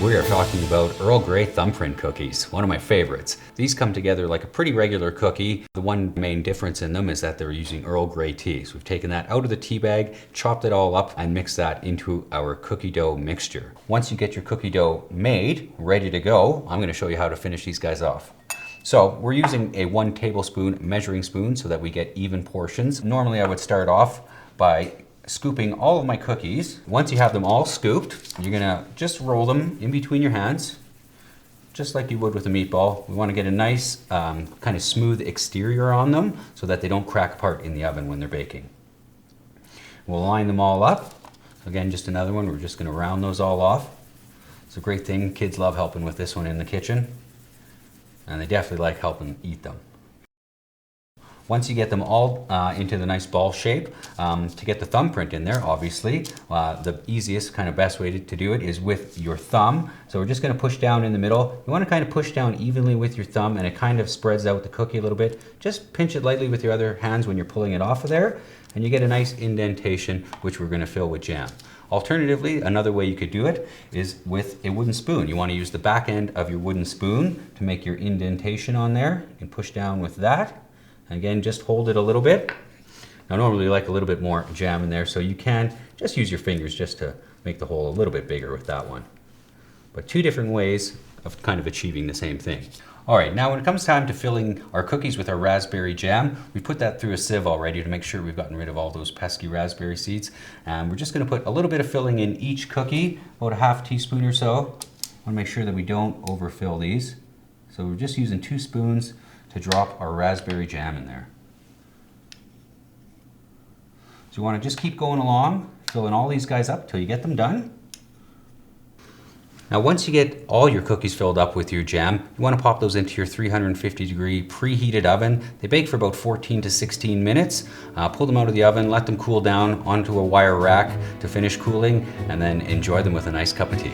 We are talking about Earl Grey thumbprint cookies, one of my favorites. These come together like a pretty regular cookie. The one main difference in them is that they're using Earl Grey tea. So we've taken that out of the tea bag, chopped it all up, and mixed that into our cookie dough mixture. Once you get your cookie dough made, ready to go, I'm gonna show you how to finish these guys off. So we're using a 1 tablespoon measuring spoon so that we get even portions. Normally I would start off by scooping all of my cookies. Once you have them all scooped, you're gonna just roll them in between your hands, just like you would with a meatball. We wanna get a nice kind of smooth exterior on them so that they don't crack apart in the oven when they're baking. We'll line them all up. Again, just another one. We're just gonna round those all off. It's a great thing. Kids love helping with this one in the kitchen, and they definitely like helping eat them. Once you get them all into the nice ball shape, to get the thumbprint in there, obviously, the easiest, kind of best way to do it is with your thumb. So we're just gonna push down in the middle. You wanna kind of push down evenly with your thumb, and it kind of spreads out the cookie a little bit. Just pinch it lightly with your other hands when you're pulling it off of there, and you get a nice indentation, which we're gonna fill with jam. Alternatively, another way you could do it is with a wooden spoon. You wanna use the back end of your wooden spoon to make your indentation on there. You can push down with that. Again, just hold it a little bit. Now normally you like a little bit more jam in there, so you can just use your fingers just to make the hole a little bit bigger with that one. But 2 different ways of kind of achieving the same thing. All right, now when it comes time to filling our cookies with our raspberry jam, we put that through a sieve already to make sure we've gotten rid of all those pesky raspberry seeds. And we're just gonna put a little bit of filling in each cookie, about a half teaspoon or so. I wanna make sure that we don't overfill these. So we're just using 2 spoons to drop our raspberry jam in there. So you want to just keep going along, filling all these guys up till you get them done. Now once you get all your cookies filled up with your jam, you want to pop those into your 350-degree preheated oven. They bake for about 14 to 16 minutes. Pull them out of the oven, let them cool down onto a wire rack to finish cooling, and then enjoy them with a nice cup of tea.